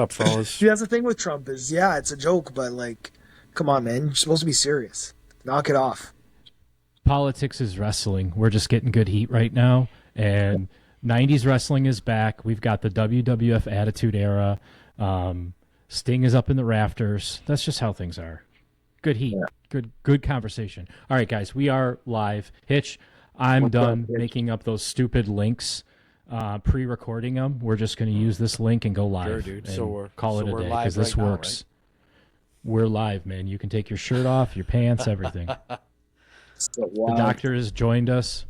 up, fellas? See, that's the thing with Trump is, yeah, it's a joke, but like, come on, man, you're supposed to be serious. Knock it off. Politics is wrestling. We're just getting good heat right now, and 90s wrestling is back. We've got the WWF Attitude Era. Sting is up in the rafters. That's just how things are. Good heat. Yeah. Good conversation. All right, guys, we are live. Hitch, I'm done making up those stupid links, pre-recording them. We're just going to use this link and go live. Sure, dude. So call it a day because this now, works. Right? We're live, man. You can take your shirt off, your pants, everything. The doctor has joined us.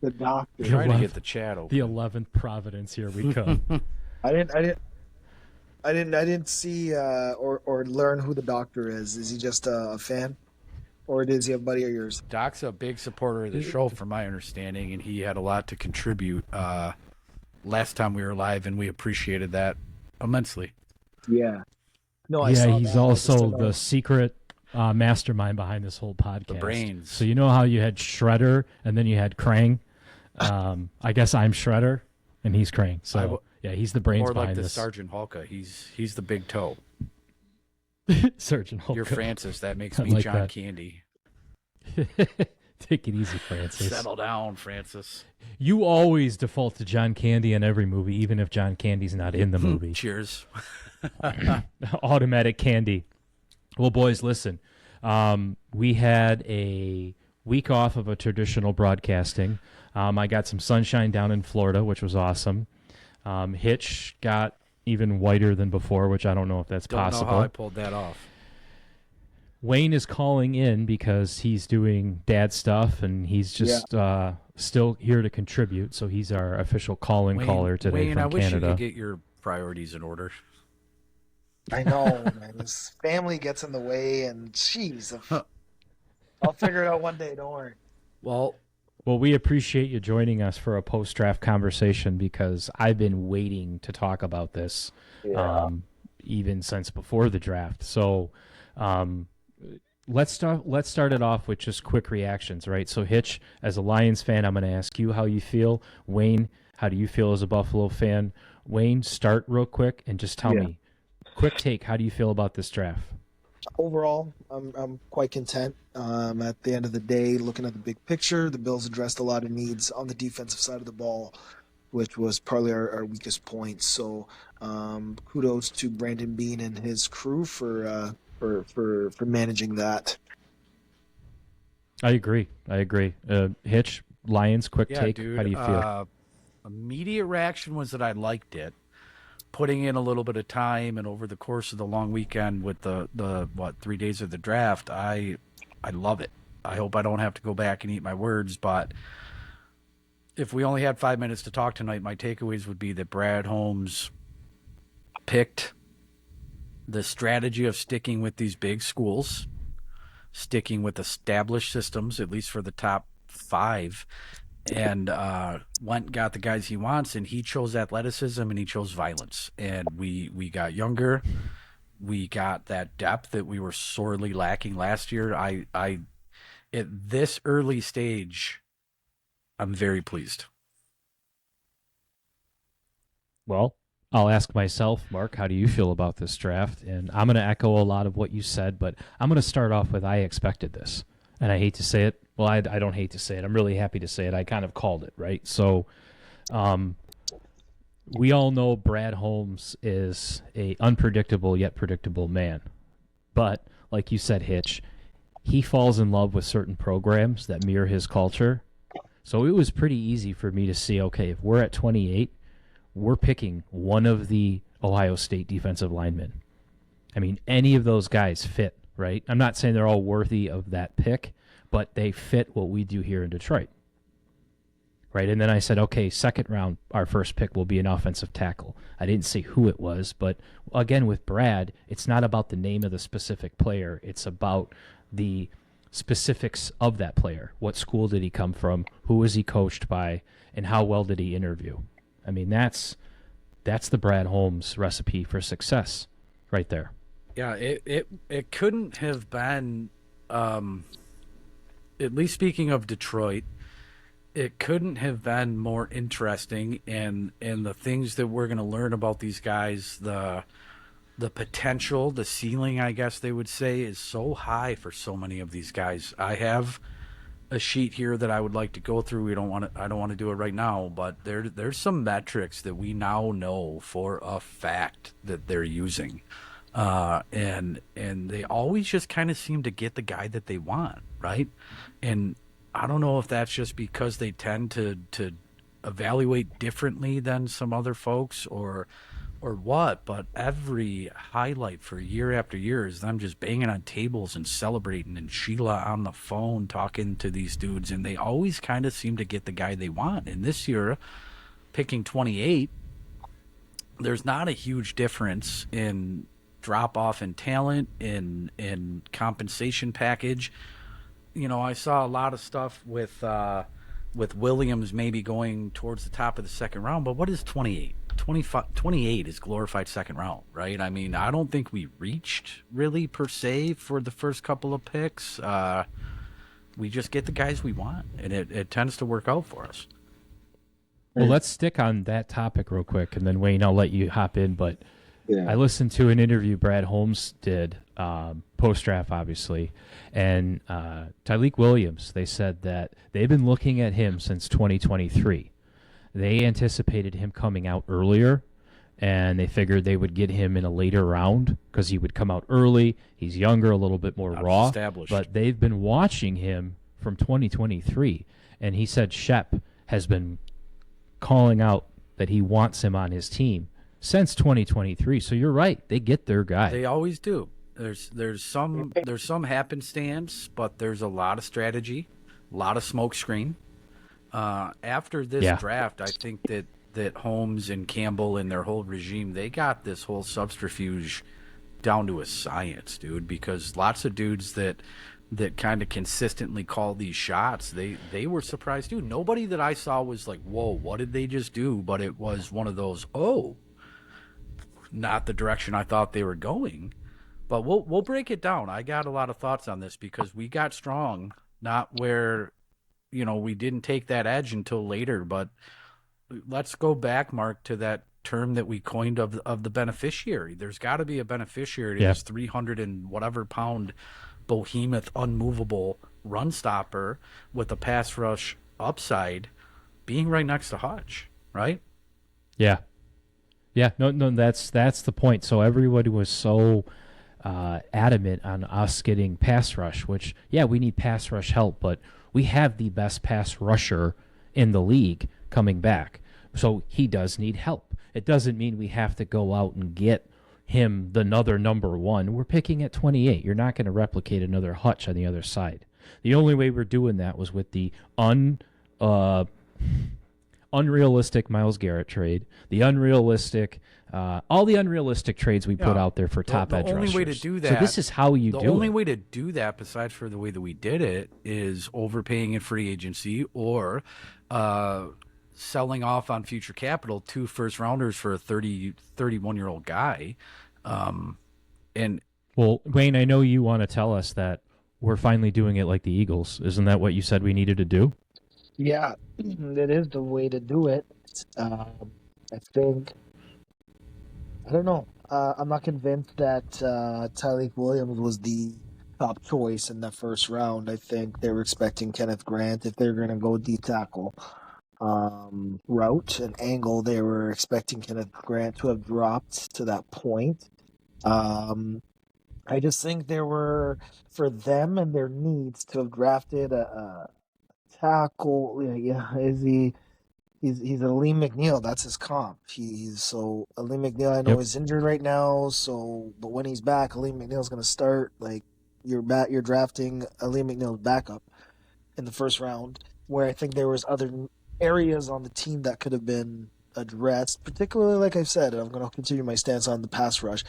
The doctor. Trying to get the chat open. The 11th Providence. Here we come. I didn't see or learn who the doctor is. Is he just a fan, or does he have a buddy of yours? Doc's a big supporter of the show, from my understanding, and he had a lot to contribute last time we were live, and we appreciated that immensely. Yeah. No, he's also the secret mastermind behind this whole podcast. The brains. So you know how you had Shredder and then you had Krang? I guess I'm Shredder and he's Krang. So yeah, he's the brains or behind like the this. Sergeant Hulka. He's the big toe. Sergeant Hulka. You're Francis. That makes I me like John that. Candy. Take it easy, Francis. Settle down, Francis. You always default to John Candy in every movie, even if John Candy's not in the movie. Cheers. Automatic candy. Well, boys, listen. We had a week off of a traditional broadcasting. I got some sunshine down in Florida, which was awesome. Hitch got even whiter than before, which I don't know if that's possible. Don't know how I pulled that off. Wayne is calling in because he's doing dad stuff, and he's just still here to contribute. So he's our official call-in caller today Wayne, from I wish Canada. you could get your priorities in order. I know, man. This family gets in the way, and jeez, I'll figure it out one day. Don't worry. Well, we appreciate you joining us for a post-draft conversation because I've been waiting to talk about this even since before the draft. So let's start it off with just quick reactions, right? So Hitch, as a Lions fan, I'm going to ask you how you feel. Wayne, how do you feel as a Buffalo fan? Wayne, start real quick and just tell me, quick take, how do you feel about this draft? Overall, I'm quite content. At the end of the day, looking at the big picture, the Bills addressed a lot of needs on the defensive side of the ball, which was probably our weakest point. So, kudos to Brandon Beane and his crew for managing that. I agree. Hitch, Lions, quick take. Dude, how do you feel? Immediate reaction was that I liked it. Putting in a little bit of time and over the course of the long weekend with the 3 days of the draft, I love it. I hope I don't have to go back and eat my words, but if we only had 5 minutes to talk tonight, my takeaways would be that Brad Holmes picked the strategy of sticking with these big schools, sticking with established systems, at least for the top 5, and went and got the guys he wants, and he chose athleticism and he chose violence. And we got younger. We got that depth that we were sorely lacking last year. I at this early stage, I'm very pleased. Well, I'll ask myself, Mark, how do you feel about this draft? And I'm going to echo a lot of what you said, but I'm going to start off with I expected this. And I hate to say it. Well, I don't hate to say it. I'm really happy to say it. I kind of called it, right? So we all know Brad Holmes is a unpredictable yet predictable man. But like you said, Hitch, he falls in love with certain programs that mirror his culture. So it was pretty easy for me to see, okay, if we're at 28, we're picking one of the Ohio State defensive linemen. I mean, any of those guys fit, right? I'm not saying they're all worthy of that pick, but they fit what we do here in Detroit, right? And then I said, okay, second round, our first pick will be an offensive tackle. I didn't say who it was, but again, with Brad, it's not about the name of the specific player. It's about the specifics of that player. What school did he come from? Who was he coached by? And how well did he interview? I mean, that's the Brad Holmes recipe for success right there. Yeah, it couldn't have been, at least speaking of Detroit, It couldn't have been more interesting, and the things that we're going to learn about these guys, the potential, the ceiling, I guess they would say, is so high for so many of these guys. I have a sheet here that I would like to go through. We don't want to. I don't want to do it right now, but there's some metrics that we now know for a fact that they're using, and they always just kind of seem to get the guy that they want, right? And I don't know if that's just because they tend to evaluate differently than some other folks, or what, but every highlight for year after year is them just banging on tables and celebrating, and Sheila on the phone talking to these dudes, and they always kind of seem to get the guy they want. And this year, picking 28, there's not a huge difference in drop off in talent, in compensation package. I saw a lot of stuff with Williams maybe going towards the top of the second round, but what is 28? 25, 28 is glorified second round, right? I mean, I don't think we reached really per se for the first couple of picks. We just get the guys we want, and it tends to work out for us. Well, let's stick on that topic real quick, and then Wayne, I'll let you hop in. But Yeah. I listened to an interview Brad Holmes did post draft, obviously, and Tyleik Williams. They said that they've been looking at him since 2023. They anticipated him coming out earlier, and they figured they would get him in a later round because he would come out early. He's younger, a little bit more raw. Established. But they've been watching him from 2023, and he said Shep has been calling out that he wants him on his team since 2023. So you're right, they get their guy. They always do. There's some happenstance, but there's a lot of strategy, a lot of smoke screen. After this draft, I think that Holmes and Campbell and their whole regime, they got this whole subterfuge down to a science, dude, because lots of dudes that kind of consistently call these shots, they were surprised, dude. Nobody that I saw was like, whoa, what did they just do? But it was one of those, not the direction I thought they were going. But we'll break it down. I got a lot of thoughts on this because we got strong, not where we didn't take that edge until later. But let's go back, Mark, to that term that we coined of the beneficiary. There's got to be a beneficiary to this 300 and whatever pound behemoth, unmovable run stopper with a pass rush upside being right next to Hutch, right? Yeah. No, that's the point. So everybody was so adamant on us getting pass rush, which we need pass rush help, but we have the best pass rusher in the league coming back. So he does need help. It doesn't mean we have to go out and get him another number one. We're picking at 28. You're not going to replicate another Hutch on the other side. The only way we're doing that was with the unrealistic Myles Garrett trade, the unrealistic, all the unrealistic trades we put out there for top edge rushers. The only way to do that. So this is how you do it. The only way to do that, besides for the way that we did it, is overpaying in free agency or selling off on future capital 2 first rounders for a 31-year-old guy. Well, Wayne, I know you want to tell us that we're finally doing it like the Eagles. Isn't that what you said we needed to do? Yeah, that is the way to do it. I think, I don't know. I'm not convinced that Tyleik Williams was the top choice in the first round. I think they were expecting Kenneth Grant if they're going to go D tackle route and angle. They were expecting Kenneth Grant to have dropped to that point. I just think there were, for them and their needs, to have drafted a tackle. He's a Lee McNeil. That's his comp. So Lee McNeil, I know is injured right now. So, but when he's back, Lee McNeil's going to start. Like you're drafting a Lee McNeil's backup in the first round, where I think there was other areas on the team that could have been addressed. Particularly, like I said, I'm going to continue my stance on the pass rush.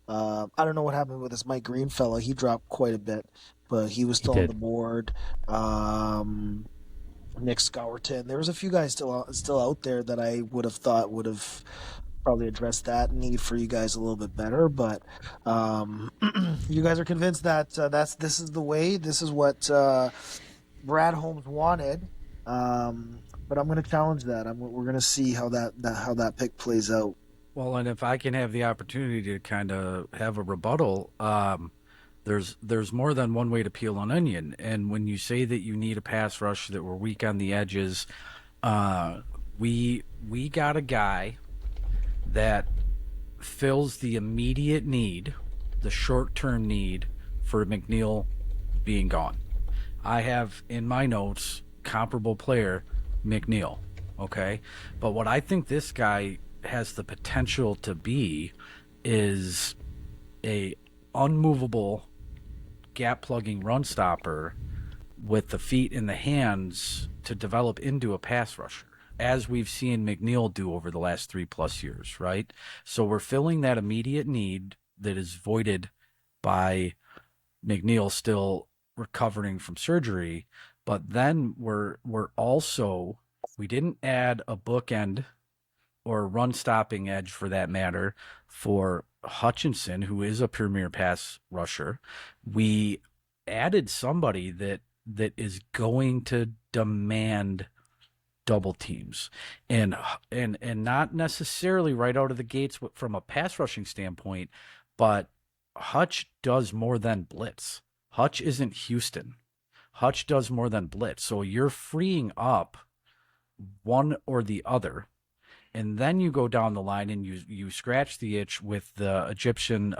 I don't know what happened with this Mike Green fella. He dropped quite a bit, but he was still on the board. Nick Scourton. There was a few guys still out there that I would have thought would have probably addressed that need for you guys a little bit better. But you guys are convinced that this is the way. This is what Brad Holmes wanted. But I'm going to challenge that. We're going to see how that pick plays out. Well, and if I can have the opportunity to kind of have a rebuttal, there's more than one way to peel an onion. And when you say that you need a pass rush that we're weak on the edges, uh, we got a guy that fills the immediate need, the short term need for McNeil being gone. I have in my notes comparable player McNeil. Okay, but what I think this guy has the potential to be is a unmovable gap plugging run stopper with the feet and the hands to develop into a pass rusher, as we've seen McNeil do over the last 3+ years, right? So we're filling that immediate need that is voided by McNeil still recovering from surgery, but then we're also we didn't add a bookend or run stopping edge for that matter for Hutchinson, who is a premier pass rusher. We added somebody that is going to demand double teams and not necessarily right out of the gates from a pass rushing standpoint, but Hutch does more than blitz. Hutch isn't Houston. Hutch does more than blitz. So you're freeing up one or the other, and then you go down the line and you scratch the itch with the Egyptian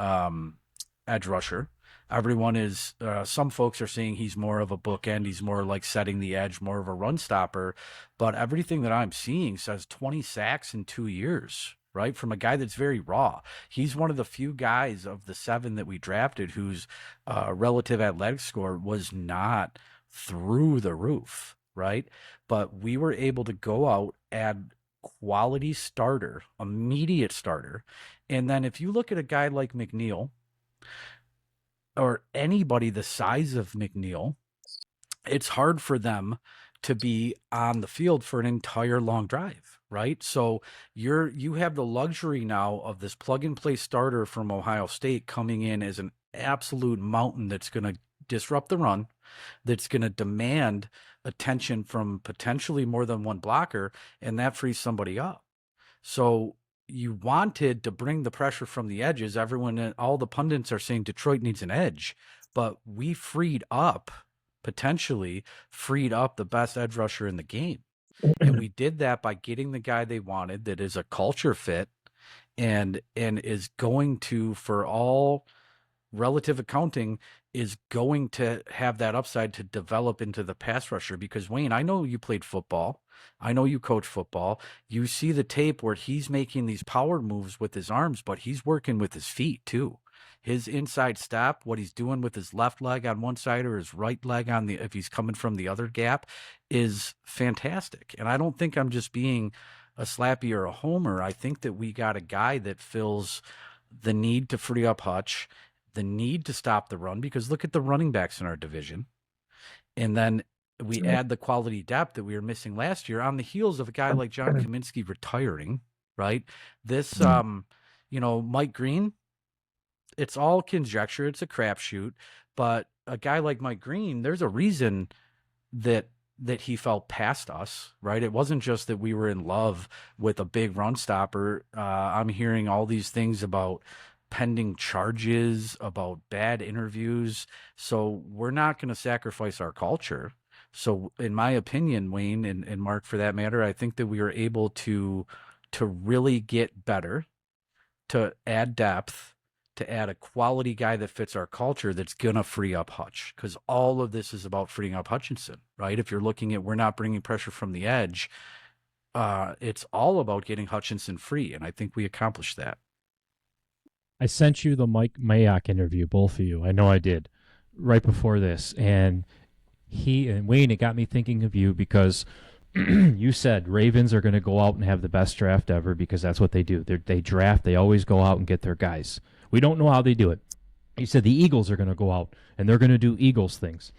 edge rusher. Everyone is some folks are saying he's more of a bookend. He's more like setting the edge, more of a run stopper. But everything that I'm seeing says 20 sacks in 2 years, right? From a guy that's very raw. He's one of the few guys of the 7 that we drafted whose relative athletic score was not through the roof, right? But we were able to go out, add quality starter, immediate starter. And then if you look at a guy like McNeil or anybody the size of McNeil, it's hard for them to be on the field for an entire long drive, right? So you have the luxury now of this plug and play starter from Ohio State coming in as an absolute mountain that's going to disrupt the run, that's going to demand attention from potentially more than one blocker, and that frees somebody up. So you wanted to bring the pressure from the edges. All the pundits are saying Detroit needs an edge, but we potentially freed up the best edge rusher in the game. And we did that by getting the guy they wanted that is a culture fit and is going to, for all relative accounting, is going to have that upside to develop into the pass rusher. Because Wayne, I know you played football. I know you coach football. You see the tape where he's making these power moves with his arms, but he's working with his feet too. His inside step, what he's doing with his left leg on one side or his right leg on the, if he's coming from the other gap, is fantastic. And I don't think I'm just being a slappy or a homer. I think that we got a guy that fills the need to free up Hutch, the need to stop the run, because look at the running backs in our division. And then we add the quality depth that we were missing last year on the heels of a guy like John Kaminsky retiring, right? This, Mike Green, it's all conjecture. It's a crapshoot, but a guy like Mike Green, there's a reason that he fell past us, right? It wasn't just that we were in love with a big run stopper. I'm hearing all these things about pending charges, about bad interviews. So we're not going to sacrifice our culture. So in my opinion, Wayne and Mark, for that matter, I think that we were able to really get better, to add depth, to add a quality guy that fits our culture that's going to free up Hutch, because all of this is about freeing up Hutchinson, right? If you're looking at, we're not bringing pressure from the edge, it's all about getting Hutchinson free, and I think we accomplished that. I sent you the Mike Mayock interview, both of you. I know I did, right before this. And Wayne, it got me thinking of you because you said Ravens are going to go out and have the best draft ever because that's what they do. They draft. They always go out and get their guys. We don't know how they do it. You said the Eagles are going to go out and they're going to do Eagles things.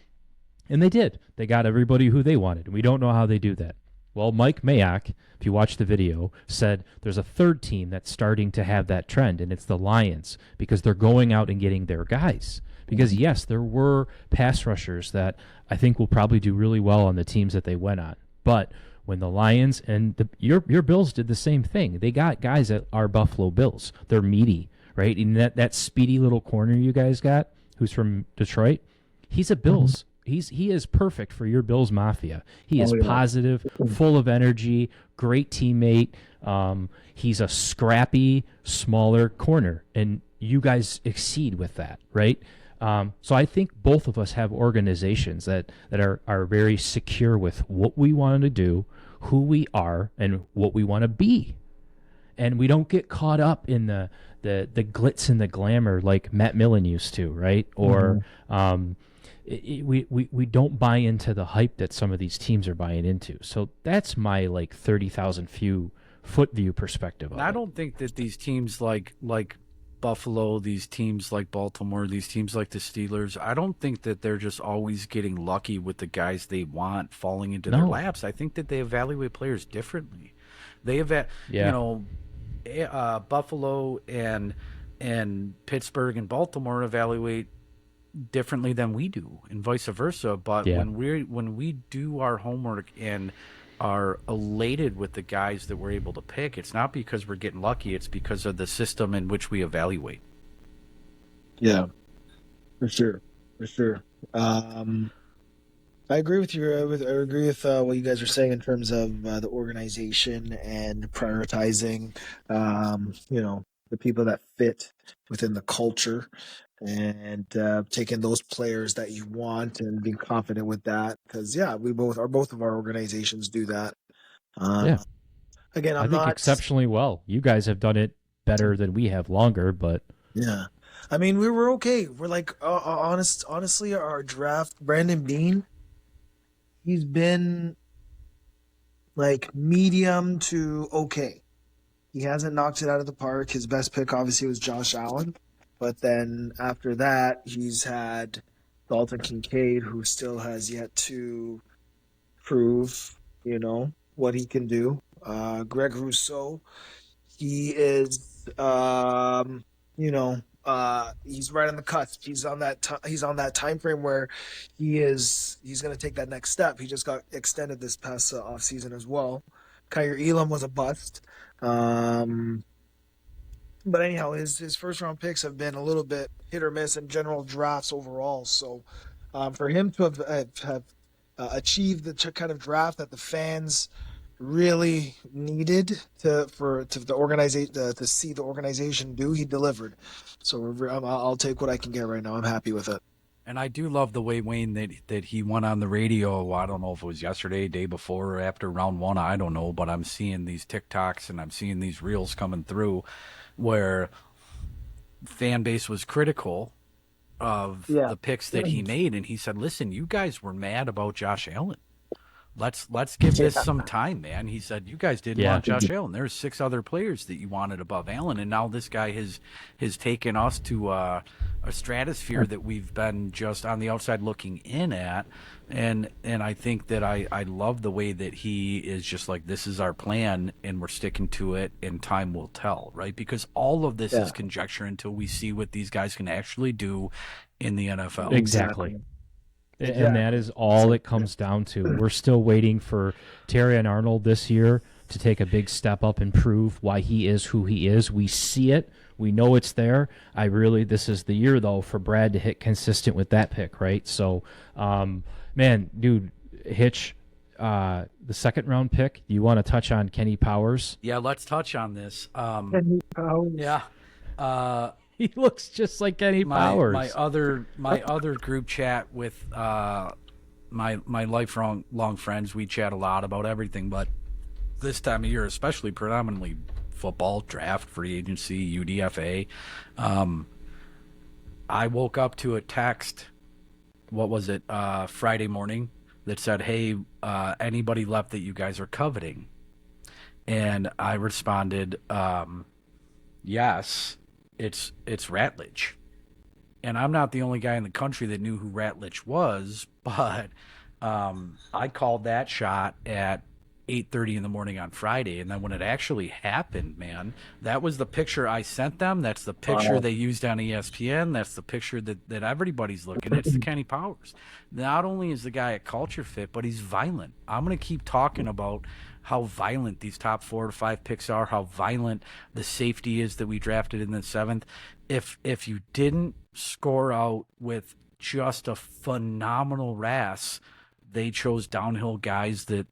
And they did. They got everybody who they wanted. We don't know how they do that. Well, Mike Mayock, if you watch the video, said there's a third team that's starting to have that trend, and it's the Lions, because they're going out and getting their guys. Because, yes, there were pass rushers that I think will probably do really well on the teams that they went on. But when the Lions and your Bills did the same thing, they got guys that are Buffalo Bills. They're meaty, right? And that speedy little corner you guys got, who's from Detroit, he's a Bills. He is perfect for your Bills Mafia. He is Oh, yeah. positive, full of energy, great teammate. He's a scrappy, smaller corner, and you guys exceed with that, right? So I think both of us have organizations that are very secure with what we want to do, who we are, and what we want to be. And we don't get caught up in the glitz and the glamour like Matt Millen used to, right? Or we don't buy into the hype that some of these teams are buying into. So that's my like 30,000 foot view perspective of And I it. don't think that these teams like Buffalo, these teams like Baltimore, these teams like the Steelers, I don't think that they're just always getting lucky with the guys they want falling into their No. laps. I think that they evaluate players differently. They Yeah. Buffalo and Pittsburgh and Baltimore evaluate differently than we do, and vice versa. But Yeah. when we do our homework and are elated with the guys that we're able to pick, it's not because we're getting lucky, it's because of the system in which we evaluate. Yeah, for sure, for sure. I agree with you. I agree with what you guys are saying in terms of the organization and prioritizing, the people that fit within the culture, and taking those players that you want and being confident with that. Because yeah, both of our organizations do that. Yeah. Uh, Again, I I'm think not. exceptionally well. You guys have done it better than we have longer, but Yeah, I mean, we were okay. We're like honestly, our draft, Brandon Bean, he's been like medium to okay. He hasn't knocked it out of the park. His best pick obviously was Josh Allen, but then after that, he's had Dalton Kincaid, who still has yet to prove, what he can do. Greg Rousseau, he is, he's right on the cusp. He's on that. He's on that time frame where he's going to take that next step. He just got extended this past off season as well. Kyer Elam was a bust. But anyhow, his first round picks have been a little bit hit or miss in general drafts overall. So for him to have achieved the kind of draft that the fans really needed to the organization to see the organization do, he delivered. So I'll take what I can get right now. I'm happy with it. And I do love the way, Wayne, that he went on the radio. I don't know if it was yesterday, day before, or after round one. I don't know, but I'm seeing these TikToks and I'm seeing these reels coming through where fan base was critical of Yeah. the picks that he made, and he said, "Listen, you guys were mad about Josh Allen. Let's give this some time, man." He said, "You guys didn't Yeah. want Josh Allen. There's 6 other players that you wanted above Allen, and now this guy has taken us to a stratosphere that we've been just on the outside looking in at." And I think that I love the way that he is just like, this is our plan, and we're sticking to it, and time will tell, right? Because all of this is conjecture until we see what these guys can actually do in the NFL. exactly. Exactly. And that is all it comes down to. We're still waiting for Terry and Arnold this year to take a big step up and prove why he is who he is. We see it. We know it's there. This is the year, though, for Brad to hit consistent with that pick, right? So, man, dude, Hitch, the second round pick, do you want to touch on Kenny Powers? Yeah, let's touch on this. Yeah. He looks just like Kenny my Powers. my other group chat with my lifelong friends, we chat a lot about everything, but this time of year, especially predominantly football, draft, free agency, UDFA. I woke up to a text, what was it, Friday morning, that said, "Hey, anybody left that you guys are coveting?" And I responded, yes. It's Ratledge. And I'm not the only guy in the country that knew who Ratledge was, but I called that shot at 8:30 in the morning on Friday. And then when it actually happened, man, that was the picture I sent them. That's the picture they used on ESPN. That's the picture that everybody's looking at. It's the Kenny Powers. Not only is the guy a culture fit, but he's violent. I'm going to keep talking about how violent these top 4 to 5 picks are, how violent the safety is that we drafted in the 7th. If you didn't score out with just a phenomenal RAS, they chose downhill guys that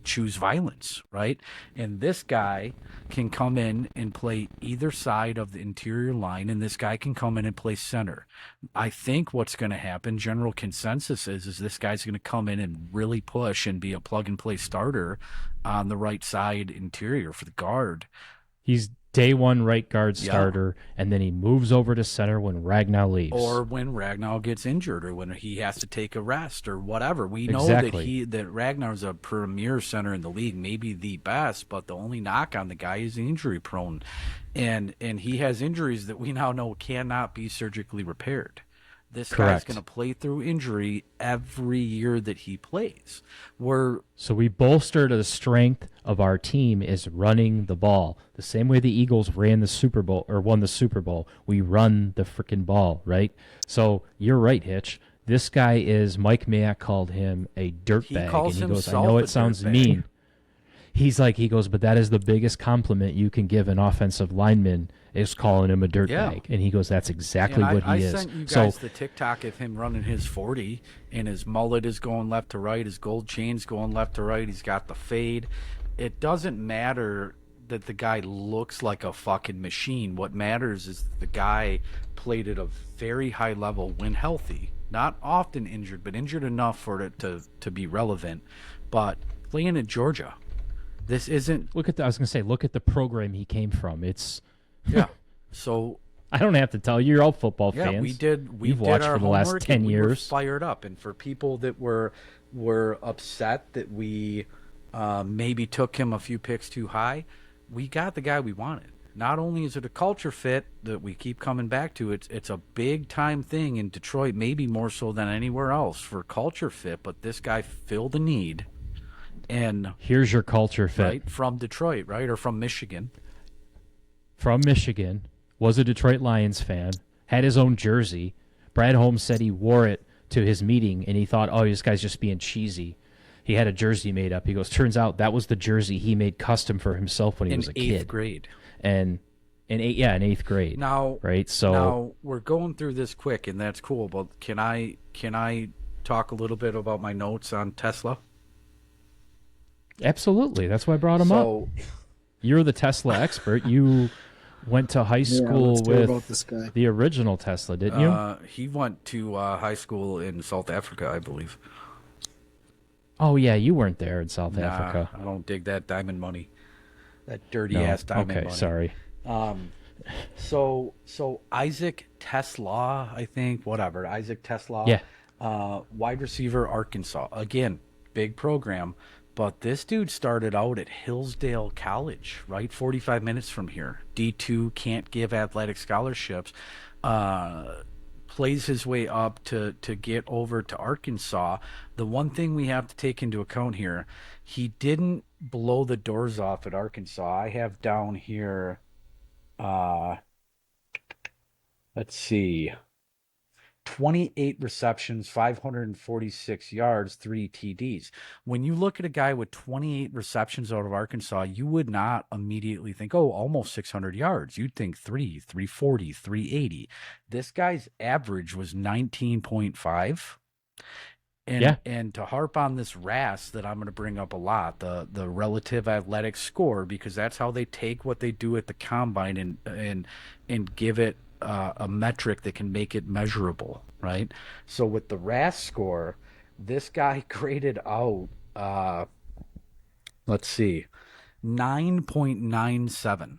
choose violence, right? And this guy can come in and play either side of the interior line, and this guy can come in and play center. I think what's going to happen, general consensus is this guy's going to come in and really push and be a plug-and-play starter on the right side interior for the guard. He's day one right guard starter, and then he moves over to center when Ragnow leaves. Or when Ragnow gets injured, or when he has to take a rest, or whatever. We know Exactly. that Ragnar's a premier center in the league, maybe the best, but the only knock on the guy is injury prone. And he has injuries that we now know cannot be surgically repaired. This guy's Correct. going to play through injury every year that he plays. So we bolstered the strength of our team is running the ball. The same way the Eagles ran the Super Bowl or won the Super Bowl, we run the freaking ball, right? So you're right, Hitch. This guy is, Mike Mayock called him a dirtbag. calls and he goes, I himself know a it sounds dirtbag. mean. He goes, but that is the biggest compliment you can give an offensive lineman is calling him a dirtbag. Yeah. And he goes, that's exactly And what he I is. sent you So guys the TikTok of him running his 40, and his mullet is going left to right, his gold chain's going left to right, he's got the fade. It doesn't matter that the guy looks like a fucking machine. What matters is that the guy played at a very high level when healthy. Not often injured, but injured enough for it to be relevant. But playing at Georgia, this isn't... look at the program he came from. It's Yeah. So... I don't have to tell you, you're all football Yeah, fans. we did You've did watched our for the last homework 10 and we were years. fired up. And for people that were upset that we maybe took him a few picks too high, we got the guy we wanted. Not only is it a culture fit that we keep coming back to, it's a big time thing in Detroit, maybe more so than anywhere else for culture fit, but this guy filled a need. And Here's your culture fit. right from Detroit, right, or from Michigan. From Michigan, was a Detroit Lions fan, had his own jersey. Brad Holmes said he wore it to his meeting, and he thought, oh, this guy's just being cheesy. He had a jersey made up. He goes, turns out that was the jersey he made custom for himself when he In was a eighth kid. grade. And in eighth grade. Now, right? So now we're going through this quick, and that's cool. But can I talk a little bit about my notes on Tesla? absolutely, that's why I brought him up. So You're the Tesla expert. You went to high school let's hear about with this guy. the original Tesla, didn't you? he went to high school in South Africa, I believe. Oh yeah, you weren't there in South Nah, Africa. I don't dig that diamond money. That dirty No. ass diamond Okay, money. sorry. So Isaac Tesla, I think, whatever. Isaac Tesla. Yeah. Wide receiver, Arkansas. Again, big program. But this dude started out at Hillsdale College, right? 45 minutes from here. D2, can't give athletic scholarships. Plays his way up to get over to Arkansas. The one thing we have to take into account here, he didn't blow the doors off at Arkansas. I have down here, let's see, 28 receptions, 546 yards, 3 TDs. When you look at a guy with 28 receptions out of Arkansas, you would not immediately think, oh, almost 600 yards. You'd think 340, 380. This guy's average was 19.5. And to harp on this RAS that I'm going to bring up a lot, the relative athletic score, because that's how they take what they do at the combine and give it a metric that can make it measurable, right? So with the RAS score, this guy graded out, let's see, 9.97.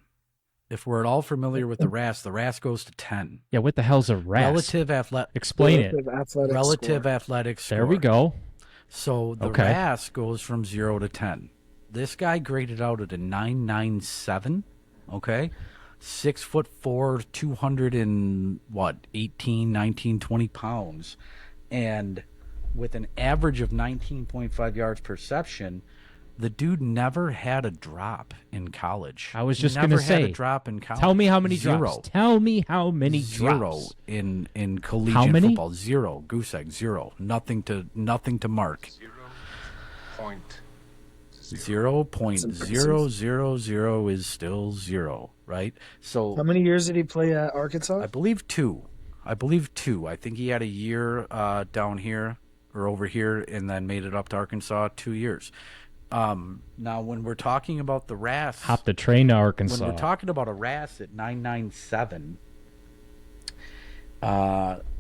If we're at all familiar with the RAS goes to 10. Yeah, what the hell's a RAS? Relative athletic. Explain it. Athletic score. Athletic score. There we go. So the Okay. RAS goes from 0 to 10. This guy graded out at a 997. Okay, 6'4", 200 and what, 18, 19, 20 pounds, and with an average of 19.5 yards per reception. The dude never had a drop in college. I was just going gonna to say, say, a drop in college. Tell me how many Zero. drops. Tell me how many Zero drops. in collegiate How many? football. Zero. Goose egg. Zero. Nothing to mark. 0.0000 is still zero, right? So How many years did he play at Arkansas? I believe two. I think he had a year down here or over here, and then made it up to Arkansas 2 years. Now, when we're talking about the RAS, Hop the train to Arkansas. when we're talking about a RAS at 997,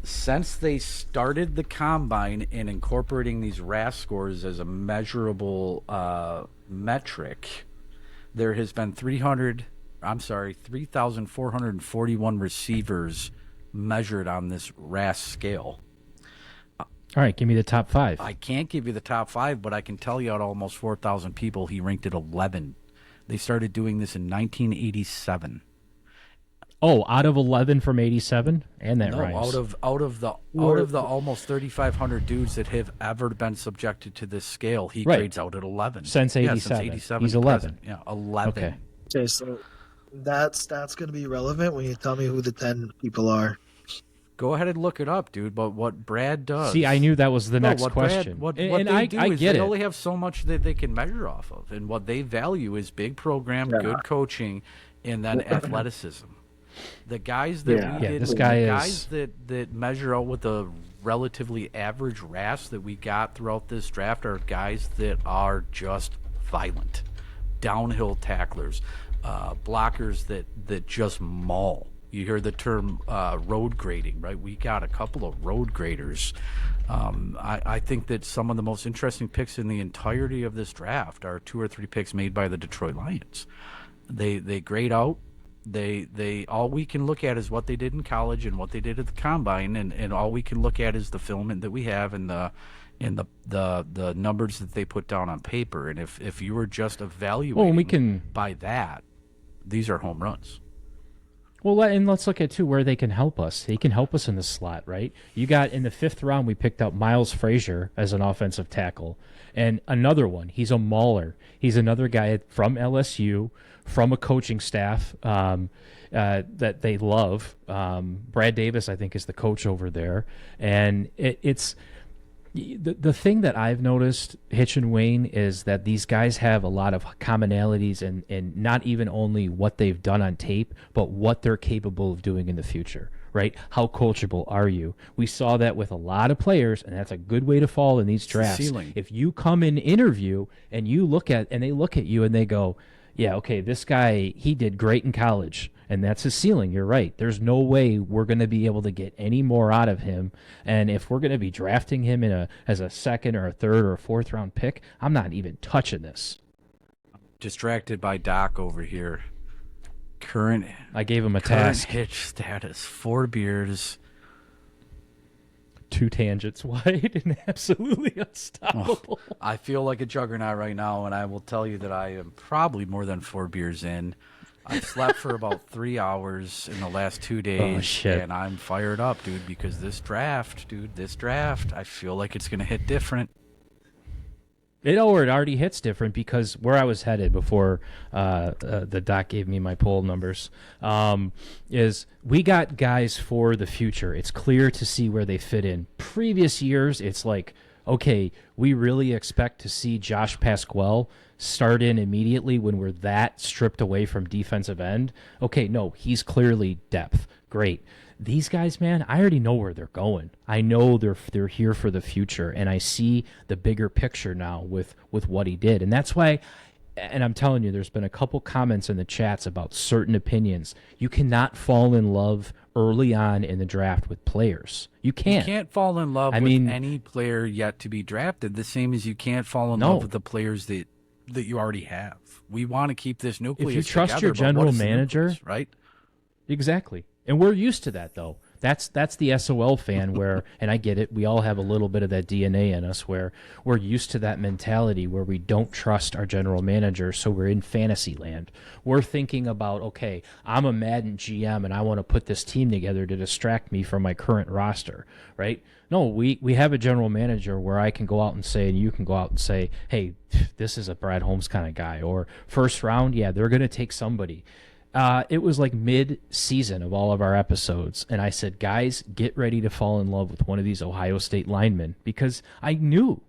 since they started the combine and incorporating these RAS scores as a measurable metric, there has been 3,441 receivers measured on this RAS scale. All right, give me the top 5. I can't give you the top 5, but I can tell you out of almost 4,000 people, he ranked at 11. They started doing this in 1987. Oh, out of 11 from 87, and that No, rhymes. out of the almost 3,500 dudes that have ever been subjected to this scale, he Right. grades out at 11. Since Yeah, 87. 87 He's to 11. present. Yeah, 11. Okay. Okay, so that stat's going to be relevant when you tell me who the 10 people are. Go ahead and look it up, dude. But what Brad does. See, I knew that was the next what question. Brad, what and they I do is get they it. only have so much that they can measure off of, and what they value is big program, good coaching, and then athleticism. The guys that Yeah. we Yeah, did, this guy the is- guys that measure out with a relatively average RAS that we got throughout this draft are guys that are just violent, downhill tacklers, blockers that just maul. You hear the term road grading, right? We got a couple of road graders. I think that some of the most interesting picks in the entirety of this draft are 2 or 3 picks made by the Detroit Lions. They grade out. They all we can look at is what they did in college and what they did at the combine, and all we can look at is the film that we have and the numbers that they put down on paper. And if you were just evaluating we can. by that, these are home runs. Well, and let's look at, too, where they can help us. They can help us in the slot, right? You got, in the 5th round, we picked up Miles Frazier as an offensive tackle. And another one, he's a mauler. He's another guy from LSU, from a coaching staff that they love. Brad Davis, I think, is the coach over there. And it's... The thing that I've noticed, Hitch and Wayne, is that these guys have a lot of commonalities and not even only what they've done on tape, but what they're capable of doing in the future, right? How coachable are you? We saw that with a lot of players, and that's a good way to fall in these drafts. Ceiling. If you come in interview and they look at you and they go, yeah, okay, this guy, he did great in college, and that's his ceiling. You're right. There's no way we're going to be able to get any more out of him. And if we're going to be drafting him as a 2nd or a 3rd or a 4th round pick, I'm not even touching this. Distracted by Doc over here. I gave him a Current task. Hitch status: 4 beers. 2 tangents wide and absolutely unstoppable. I feel like a juggernaut right now, and I will tell you that I am probably more than 4 beers in. I've slept for about 3 hours in the last 2 days, shit. and I'm fired up, dude, because this draft, I feel like it's going to hit different. It already hits different because where I was headed before the doc gave me my poll numbers is we got guys for the future. It's clear to see where they fit in. Previous years, it's like, okay, we really expect to see Josh Pasquale start in immediately when we're that stripped away from defensive end. Okay, no, he's clearly depth. Great. These guys, man, I already know where they're going. I know they're here for the future, and I see the bigger picture now with what he did. And that's why, and I'm telling you, there's been a couple comments in the chats about certain opinions. You cannot fall in love early on in the draft with players. You can't. You can't fall in love with any player yet to be drafted, the same as you can't fall in love with the players that you already have. We want to keep this nucleus If you trust together, your but what general is the manager, nucleus, right? Exactly. And we're used to that, though. That's the SOL fan where, and I get it, we all have a little bit of that DNA in us where we're used to that mentality where we don't trust our general manager, so we're in fantasy land. We're thinking about, okay, I'm a Madden GM and I want to put this team together to distract me from my current roster, right? No, we have a general manager where I can go out and say, and you can go out and say, hey, this is a Brad Holmes kind of guy. Or first round, yeah, they're going to take somebody. It was like mid-season of all of our episodes, and I said, guys, get ready to fall in love with one of these Ohio State linemen, because I knew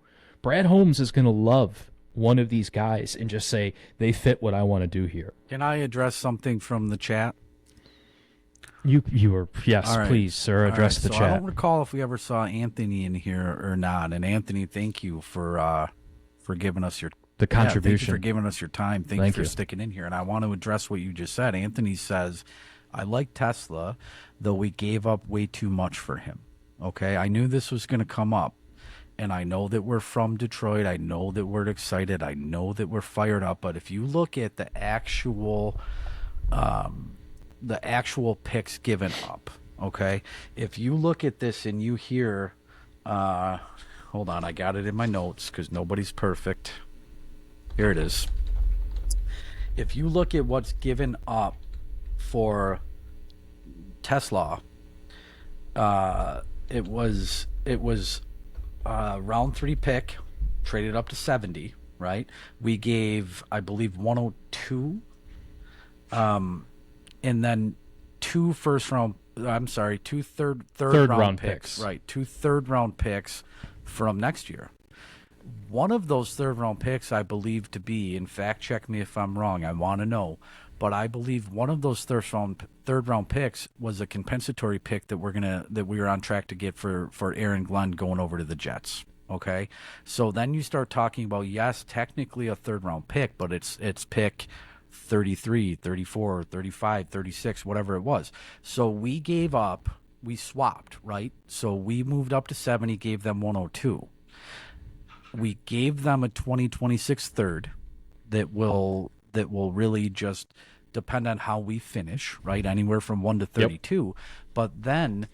Brad Holmes is going to love one of these guys and just say, they fit what I want to do here. Can I address something from the chat? You were, yes, All right. please, sir, address the so chat. I don't recall if we ever saw Anthony in here or not. And Anthony, thank you for giving us your The thank you contribution. for giving us your time. Thank you Thank for you. sticking in here. And I want to address what you just said. Anthony says, I like Tesla, though we gave up way too much for him. Okay, I knew this was going to come up. And I know that we're from Detroit. I know that we're excited. I know that we're fired up. But if you look at the actual picks given up, okay? If you look at this and you hear, hold on, I got it in my notes because nobody's perfect. Here it is. If you look at what's given up for Tesla, it was round 3 pick, traded up to 70, right? We gave, I believe, 102, and then two third round picks, right? 2 third round picks from next year. One of those third round picks, I believe to be, in fact, check me if I'm wrong, I want to know, but I believe one of those third round picks was a compensatory pick that we were on track to get for Aaron Glenn going over to the Jets. Okay, so then you start talking about, yes, technically a third round pick, but it's pick 33, 34, 35, 36, whatever it was. So we swapped, right? So we moved up to 70, gave them 102. We gave them a 2026 third that will really just depend on how we finish, right? Anywhere from 1 to 32. Yep. But then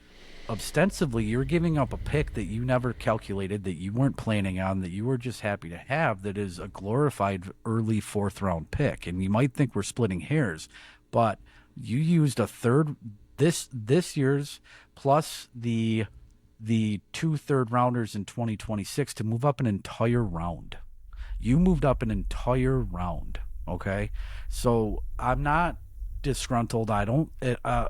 ostensibly you're giving up a pick that you never calculated, that you weren't planning on, that you were just happy to have, that is a glorified early 4th round pick. And you might think we're splitting hairs, but you used a third this year's plus the 2 third rounders in 2026 to move up an entire round. You moved up an entire round. Okay, so I'm not disgruntled. I don't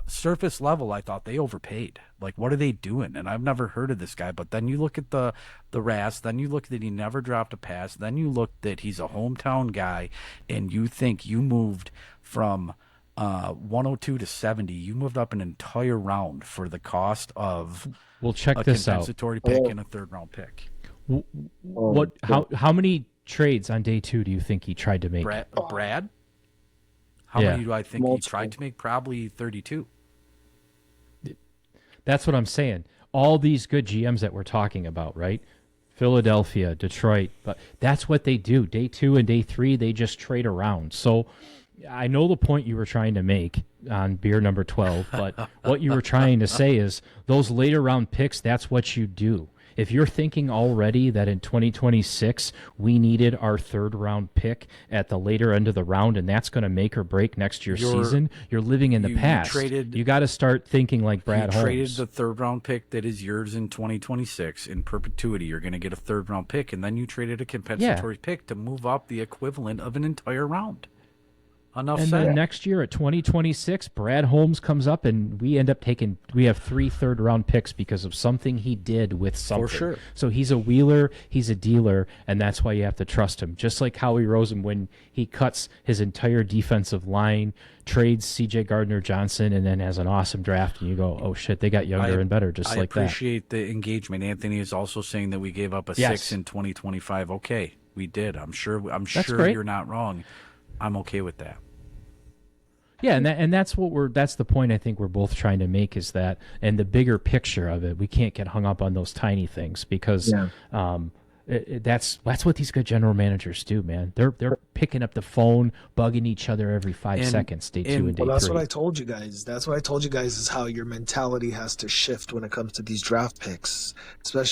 surface level, I thought they overpaid. Like, what are they doing? And I've never heard of this guy. But then you look at the RAS, then you look that he never dropped a pass, then you look that he's a hometown guy, and you think you moved from 102 to 70. You moved up an entire round for the cost of check a this out. compensatory pick and a third round pick. How many trades on day 2 do you think he tried to make? Brad? How many do I think he tried to make? Probably 32. That's what I'm saying. All these good GMs that we're talking about, right? Philadelphia, Detroit, but that's what they do. Day 2 and day 3, they just trade around. So I know the point you were trying to make on beer number 12, but what you were trying to say is those later round picks, that's what you do. If you're thinking already that in 2026 we needed our 3rd round pick at the later end of the round and that's going to make or break next year's season, you're living in the past. You got to start thinking like Brad Holmes. You traded the 3rd round pick that is yours in 2026 in perpetuity. You're going to get a 3rd round pick, and then you traded a compensatory pick to move up the equivalent of an entire round. Enough and said. Then next year at 2026, Brad Holmes comes up and we have 3 third round picks because of something he did with something. For sure. So he's a wheeler, he's a dealer, and that's why you have to trust him. Just like Howie Rosen when he cuts his entire defensive line, trades C.J. Gardner-Johnson, and then has an awesome draft, and you go, oh shit, they got younger and better just like that. I appreciate the engagement. Anthony is also saying that we gave up a 6 in 2025. Okay, we did. I'm sure you're not wrong. I'm okay with that. Yeah, and that's the point I think we're both trying to make, is that, and the bigger picture of it, we can't get hung up on those tiny things because That's what these good general managers do, man. They're picking up the phone, bugging each other every 5 seconds, day 2 and day Well, that's what 3. I told you guys. That's what I told you guys is how your mentality has to shift when it comes to these draft picks,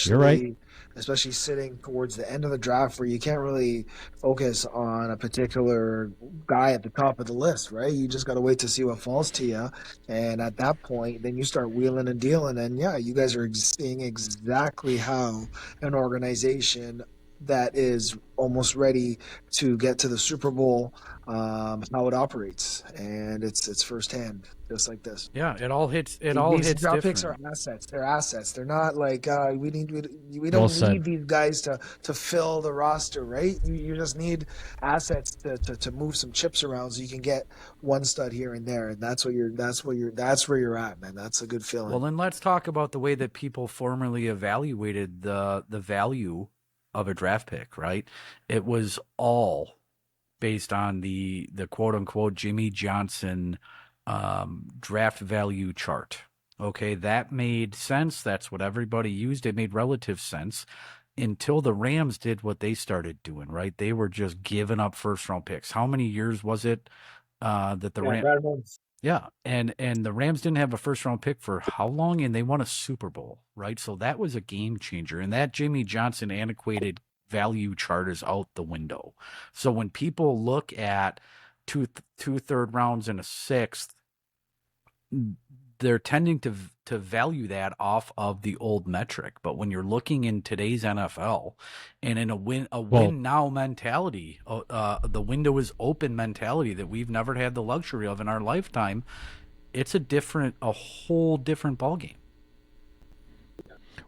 You're right. especially sitting towards the end of the draft where you can't really focus on a particular guy at the top of the list, right? You just got to wait to see what falls to you, and at that point, then you start wheeling and dealing, and yeah, you guys are seeing exactly how an organization that is almost ready to get to the Super Bowl, how it operates, and it's firsthand, just like this. Yeah, it all hits. It all These hits draft picks are different. assets. They're assets. They're not like we Well don't said. need these guys to fill the roster, right? You just need assets to move some chips around so you can get one stud here and there, and that's where you're at, man. That's a good feeling. Well, then let's talk about the way that people formerly evaluated the value of a draft pick. Right? It was all based on the quote unquote Jimmy Johnson draft value chart. Okay, that made sense. That's what everybody used. It made relative sense until the Rams did what they started doing, right? They were just giving up first round picks. How many years was it that the Yeah, Rams? Brad Holmes. Yeah, and the Rams didn't have a first round pick for how long, and they won a Super Bowl, right? So that was a game changer, and that Jimmy Johnson antiquated value chart is out the window. So when people look at two third rounds and a sixth, they're tending to value that off of the old metric. But when you're looking in today's NFL and in a win Well, now mentality, the window is open mentality that we've never had the luxury of in our lifetime, it's a whole different ballgame.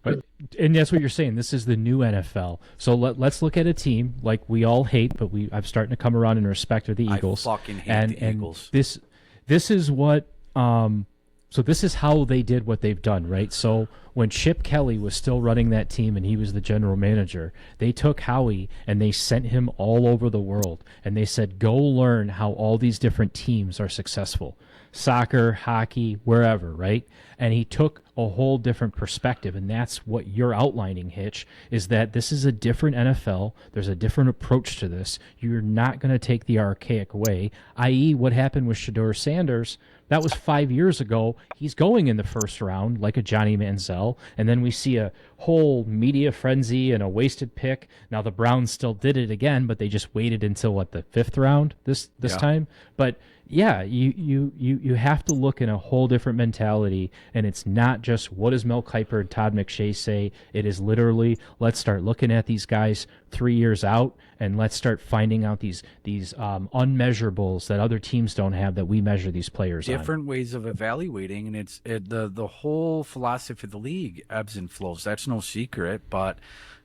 but and that's what you're saying. This is the new NFL. So let's look at a team like we all hate, but I'm starting to come around in respect of the Eagles. I fucking hate and the Eagles. This is what so this is how they did what they've done, right? So when Chip Kelly was still running that team and he was the general manager, they took Howie and they sent him all over the world and they said, go learn how all these different teams are successful. Soccer, hockey, wherever, right? And he took a whole different perspective, and that's what you're outlining, Hitch, is that this is a different NFL. There's a different approach to this. You're not going to take the archaic way, i.e. what happened with Shedeur Sanders. That was 5 years ago. He's going in the first round like a Johnny Manziel, and then we see a whole media frenzy and a wasted pick. Now the Browns still did it again, but they just waited until what, the 5th round this Yeah. time. But yeah, you have to look in a whole different mentality, and it's not just what does Mel Kiper and Todd McShay say. It is literally, let's start looking at these guys 3 years out, and let's start finding out these unmeasurables that other teams don't have that we measure these players on. Different ways of evaluating, and the whole philosophy of the league ebbs and flows. That's no secret. But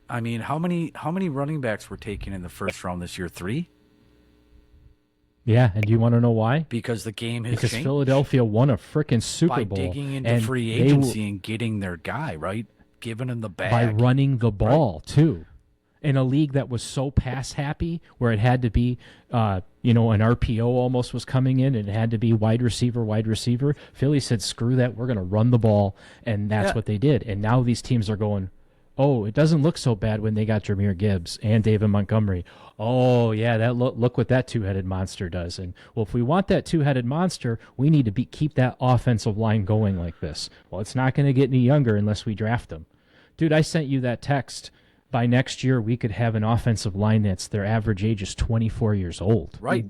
I mean, how many running backs were taken in the first round this year? 3. Yeah, and do you want to know why? Because the game has Because changed Philadelphia won a freaking Super by Bowl digging into and free they agency and getting their guy, right? Giving him the bag. by running the ball too, in a league that was so pass happy, where it had to be, an RPO almost was coming in, and it had to be wide receiver. Philly said, "Screw that, we're going to run the ball," and that's Yeah. what they did. And now these teams are going, "Oh, it doesn't look so bad when they got Jahmyr Gibbs and David Montgomery. Oh yeah, that look what that two-headed monster does." And well, if we want that two-headed monster, we need to keep that offensive line going like this. Well, it's not going to get any younger unless we draft them. Dude, I sent you that text. By next year, we could have an offensive line that's their average age is 24 years old. Right.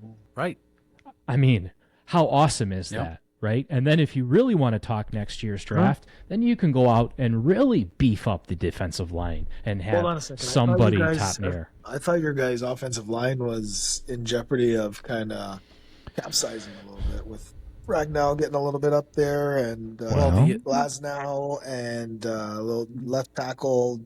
I mean, how awesome is Yep. that, right? And then if you really want to talk next year's draft, then you can go out and really beef up the defensive line and Hold on a have second. somebody I thought you top guys, near. I thought your guys' offensive line was in jeopardy of kind of capsizing a little bit with Ragnow getting a little bit up there, and Well, Well, the Glasnow and little left tackle,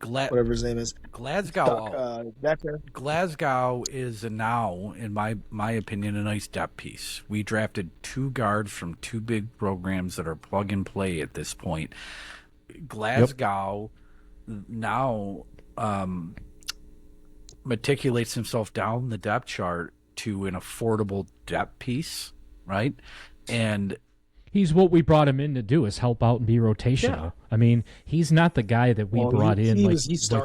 whatever his name is, Glasgow. Decker. Glasgow is now, in my opinion, a nice depth piece. We drafted 2 guards from 2 big programs that are plug and play at this point. Glasgow now matriculates himself down the depth chart to an affordable depth piece, right? And He's what we brought him in to do, is help out and be rotational. Yeah. I mean, he's not the guy that we brought in like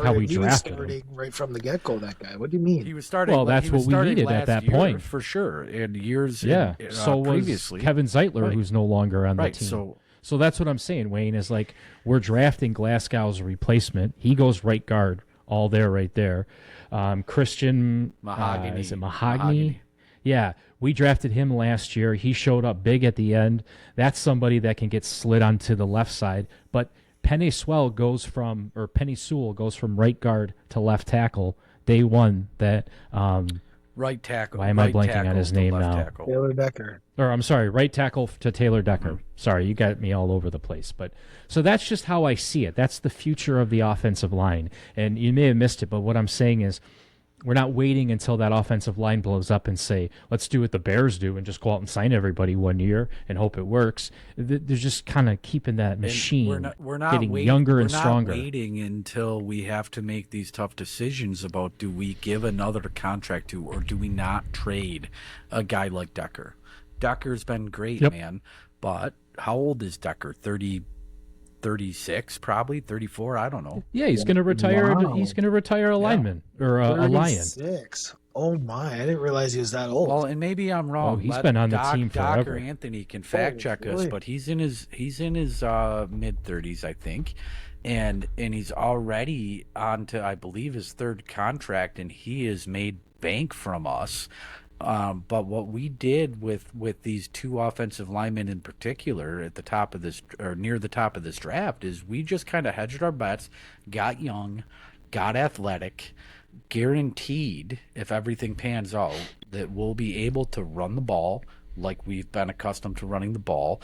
how we he was drafted him. starting right from the get-go, that guy. What do you mean? He was starting. Well, that's he what was we starting needed at last that year, point. for sure. And years, Yeah. So previously, was Kevin Zeitler, Right. who's no longer on the right. team. So that's what I'm saying, Wayne, is like we're drafting Glasgow's replacement. He goes right guard, all there, right there. Christian Mahogany. Is it Mahogany? Yeah, we drafted him last year. He showed up big at the end. That's somebody that can get slid onto the left side. But Penny Sewell goes from right guard to left tackle day one. That right tackle. Why am I blanking on his name now? Tackle. Taylor Decker. Or I'm sorry, right tackle to Taylor Decker. Sorry, you got me all over the place. But so that's just how I see it. That's the future of the offensive line. And you may have missed it, but what I'm saying is we're not waiting until that offensive line blows up and say, let's do what the Bears do and just go out and sign everybody 1 year and hope it works. They're just kind of keeping that machine we're not getting younger and we're stronger. Not waiting until we have to make these tough decisions about, do we give another contract to, or do we not trade a guy like Decker? Decker's been great, man. But how old is Decker? 36, probably 34. I don't know. Yeah, he's going to retire. Wow. He's going to retire a lineman or a lion. 36. Oh my! I didn't realize he was that old. Well, and maybe I'm wrong. Oh, he's been on the team Doc forever. or Anthony can fact check us, really? but he's in his mid 30s, I think, and he's already on to, I believe, his third contract, and he has made bank from us. But what we did with these two offensive linemen in particular at the top of this, or near the top of this draft, is we just kind of hedged our bets, got young, got athletic, guaranteed, if everything pans out, that we'll be able to run the ball like we've been accustomed to running the ball.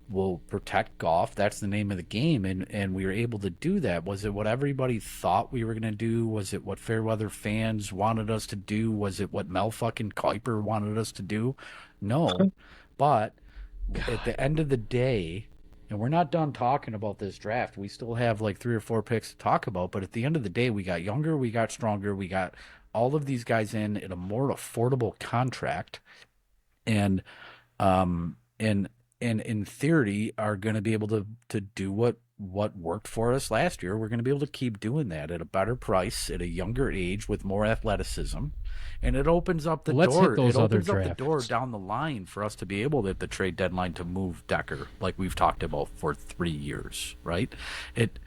We'll protect Goff. That's the name of the game, and we were able to do that. Was it what everybody thought we were going to do? Was it what Fairweather fans wanted us to do? Was it what Mel fucking Kuiper wanted us to do? No. But at the end of the day, and we're not done talking about this draft. We still have like 3 or 4 picks to talk about, but at the end of the day, we got younger, we got stronger, we got all of these guys in at a more affordable contract, and in theory are going to be able to do what worked for us last year. We're going to be able to keep doing that at a better price, at a younger age, with more athleticism, and it opens up the Let's door. hit those it other opens up the drafts. door down the line for us to be able at the trade deadline to move Decker, like we've talked about for 3 years, right? It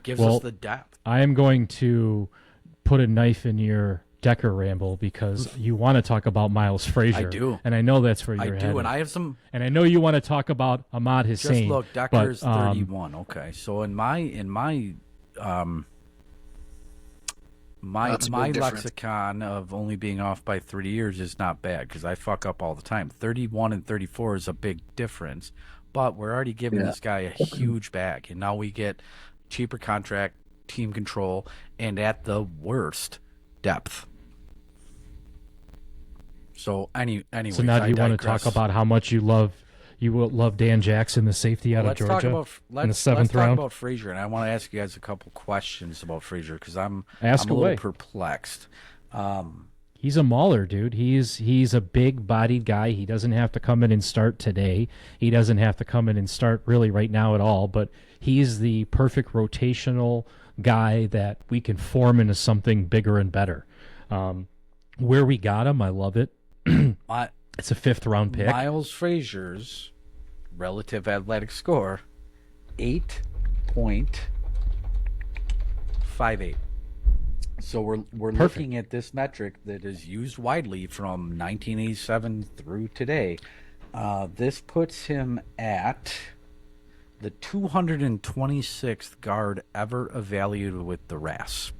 gives us the depth. I am going to put a knife in your Decker ramble because you want to talk about Miles Frazier. I do. And I know that's where you're I headed. do, and I have some. And I know you want to talk about Ahmad Hussein. Just look, Decker's but, 31. Okay, so in my That's a big difference. lexicon of only being off by 3 years is not bad, because I fuck up all the time. 31 and 34 is a big difference, but we're already giving this guy a huge bag, and now we get cheaper contract, team control, and at the worst, depth. So anyway, So now do you want to talk about how much you love Dan Jackson, the safety out of Georgia, in the 7th let's round? talk about Frazier, and I want to ask you guys a couple questions about Frazier, because I'm away. a little perplexed. He's a mauler, dude. He's a big-bodied guy. He doesn't have to come in and start today. He doesn't have to come in and start really right now at all, but he's the perfect rotational guy that we can form into something bigger and better. Where we got him, I love it. It's a 5th-round pick. Miles Frazier's relative athletic score, 8.58. So we're looking at this metric that is used widely from 1987 through today. This puts him at the 226th guard ever evaluated with the RAS.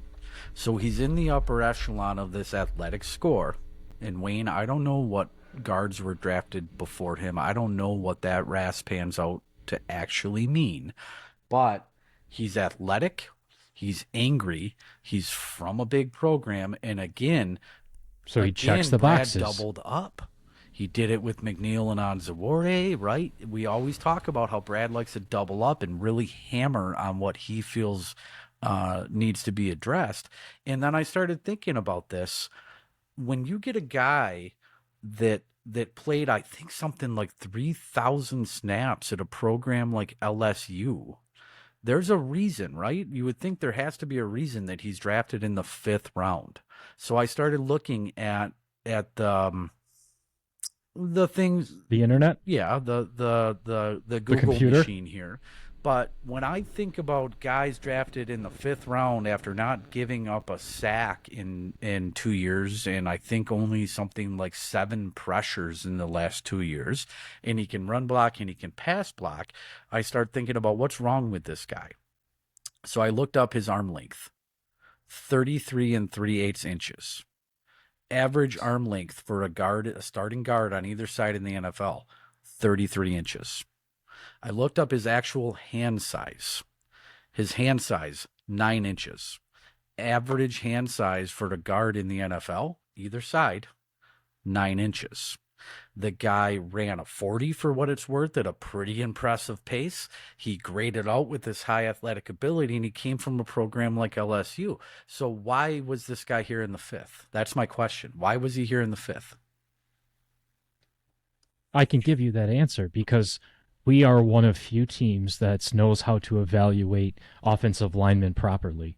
So he's in the upper echelon of this athletic score. And Wayne, I don't know what guards were drafted before him. I don't know what that RAS pans out to actually mean. But he's athletic, he's angry, he's from a big program, and again, he checks the Brad boxes. Doubled up. He did it with McNeil and Onzawore, right? We always talk about how Brad likes to double up and really hammer on what he feels needs to be addressed. And then I started thinking about this. When you get a guy that that played, I think, something like 3,000 snaps at a program like LSU. There's a reason, right? You would think there has to be a reason that he's drafted in the 5th round. So I started looking at the things, The internet, yeah, the the Google computer. machine here. But when I think about guys drafted in the 5th round after not giving up a sack in 2 years, and I think only something like 7 pressures in the last 2 years, and he can run block and he can pass block, I start thinking about what's wrong with this guy. So I looked up his arm length, 33 and 3/8 inches. Average arm length for a starting guard on either side in the NFL, 33 inches. I looked up his actual hand size. His hand size, 9 inches. Average hand size for a guard in the NFL, either side, 9 inches. The guy ran a 40 for what it's worth at a pretty impressive pace. He graded out with his high athletic ability, and he came from a program like LSU. So why was this guy here in the 5th? That's my question. Why was he here in the 5th? I can give you that answer because we are one of few teams that knows how to evaluate offensive linemen properly.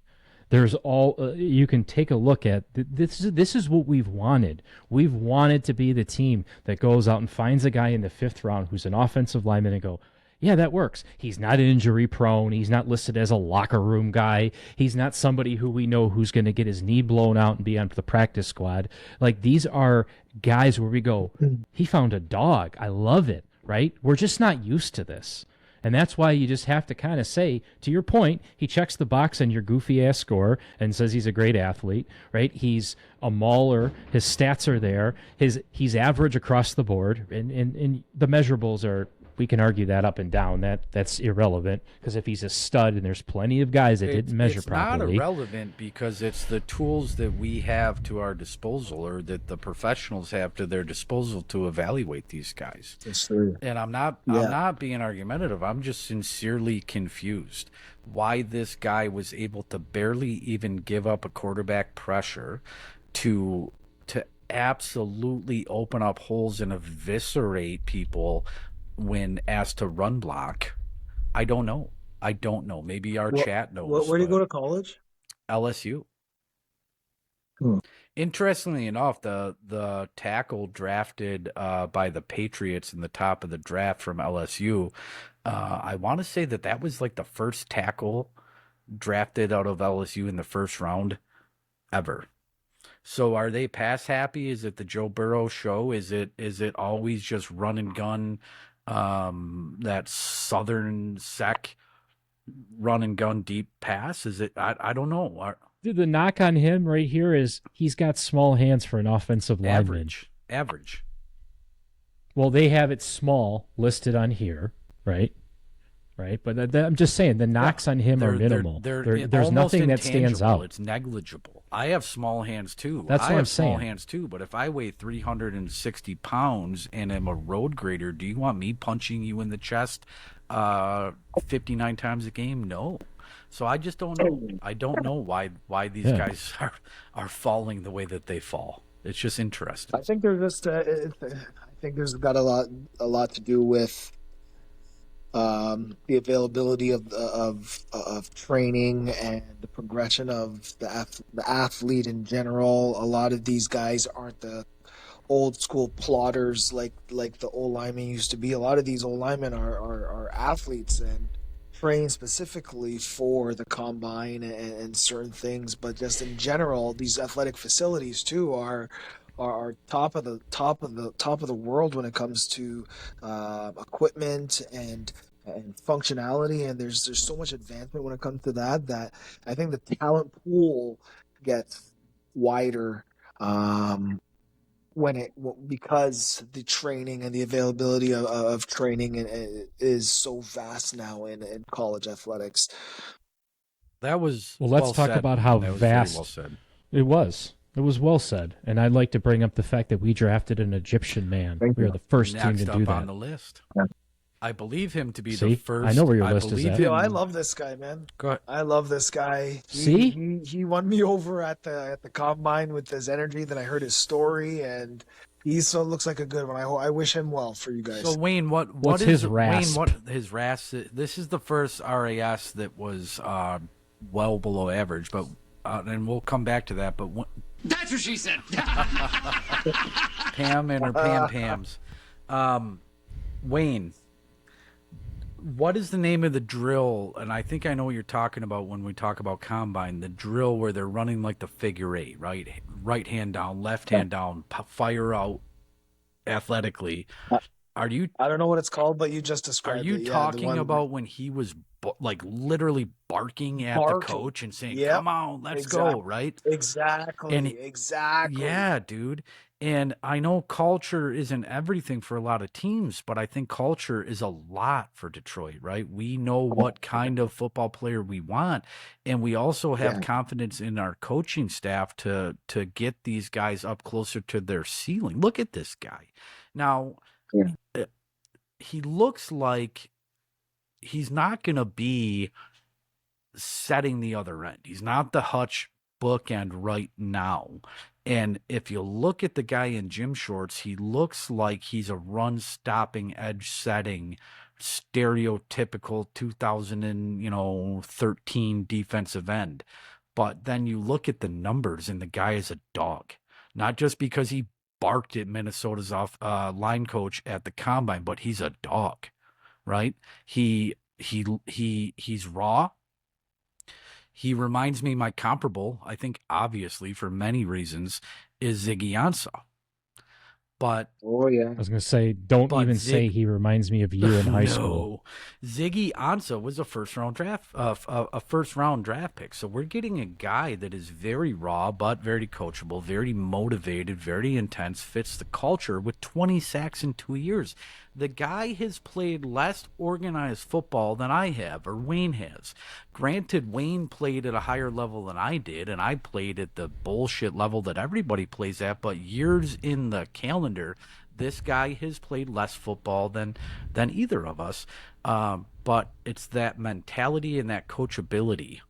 There's all you can take a look at. This is what we've wanted. We've wanted to be the team that goes out and finds a guy in the 5th round who's an offensive lineman and go, yeah, that works. He's not injury prone. He's not listed as a locker room guy. He's not somebody who we know who's going to get his knee blown out and be on the practice squad. Like, these are guys where we go, he found a dog. I love it, right? We're just not used to this. And that's why you just have to kind of say, to your point, he checks the box on your goofy ass score and says he's a great athlete, right? He's a mauler. His stats are there. He's average across the board. And the measurables are, we can argue that up and down. That's irrelevant because if he's a stud, and there's plenty of guys that didn't measure properly. It's not irrelevant because it's the tools that we have to our disposal, or that the professionals have to their disposal, to evaluate these guys. Yes, sir. And I'm not being argumentative. I'm just sincerely confused why this guy was able to barely even give up a quarterback pressure to absolutely open up holes and eviscerate people when asked to run block. I don't know. Maybe our chat knows. Where do you go to college? LSU. Hmm. Interestingly enough, the tackle drafted by the Patriots in the top of the draft from LSU, I want to say that was like the first tackle drafted out of LSU in the 1st round ever. So are they pass happy? Is it the Joe Burrow show? Is it always just run and gun, that Southern sec run and gun deep pass? Is it? I don't know. Dude, the knock on him right here is he's got small hands for an offensive lineman. Average. Well, they have it small listed on here, right? Right, but I'm just saying the knocks on him are minimal. There's nothing that stands out. It's negligible. I have small hands too. That's what I'm saying. Small hands too. But if I weigh 360 pounds and am a road grader, do you want me punching you in the chest 59 times a game? No. So I just don't know. I don't know why these guys are falling the way that they fall. It's just interesting. I think they're just. I think there's got a lot to do with the availability of training and the progression of the athlete in general. A lot of these guys aren't the old school plotters like the old linemen used to be. A lot of these old linemen are athletes and train specifically for the combine and certain things. But just in general, these athletic facilities too are top of the world when it comes to equipment and functionality, and there's so much advancement when it comes to that I think the talent pool gets wider because the training and the availability of training is so vast now in college athletics. That was well. Let's talk about how vast well said. It was. It was well said, and I'd like to bring up the fact that we drafted an Egyptian man. We are the first team to do that on the list. Yeah. I believe him to be See? the first. I know where your list is at. I love this guy, man. Go ahead. I love this guy. See? He won me over at the combine with his energy. Then I heard his story, and He so looks like a good one. I wish him well for you guys. So Wayne, what What's is his Wayne? rasp? What his RAS? This is the first RAS that was well below average, but and we'll come back to that. But That's what she said. Pam and her Pams. Wayne, what is the name of the drill? And I think I know what you're talking about when we talk about combine. The drill where they're running like the figure eight, right? Right hand down, left hand down, fire out athletically. Are you I don't know what it's called, but you just described Are you it. Yeah, the talking one- about when he was like literally barking at the coach and saying, Yep. "Come on, let's Exactly. go!" Right? Exactly. And exactly. Yeah, dude. And I know culture isn't everything for a lot of teams, but I think culture is a lot for Detroit, right? We know what kind of football player we want, and we also have confidence in our coaching staff to get these guys up closer to their ceiling. Look at this guy. Now, he looks like he's not going to be setting the other end. He's not the Hutch bookend right now. And if you look at the guy in gym shorts, he looks like he's a run stopping, edge setting, stereotypical 2013 defensive end. But then you look at the numbers and the guy is a dog. Not just because he barked at Minnesota's line coach at the combine, but he's a dog, right? He's raw. He reminds me, my comparable, I think obviously for many reasons, is Ziggy Ansah. But Oh yeah. I was going to say, don't even say he reminds me of you in high school. Ziggy Ansah was a first round draft pick. So we're getting a guy that is very raw, but very coachable, very motivated, very intense, fits the culture with 20 sacks in 2 years. The guy has played less organized football than I have, or Wayne has. Granted, Wayne played at a higher level than I did, and I played at the bullshit level that everybody plays at, but years in the calendar, this guy has played less football than either of us. But it's that mentality and that coachability.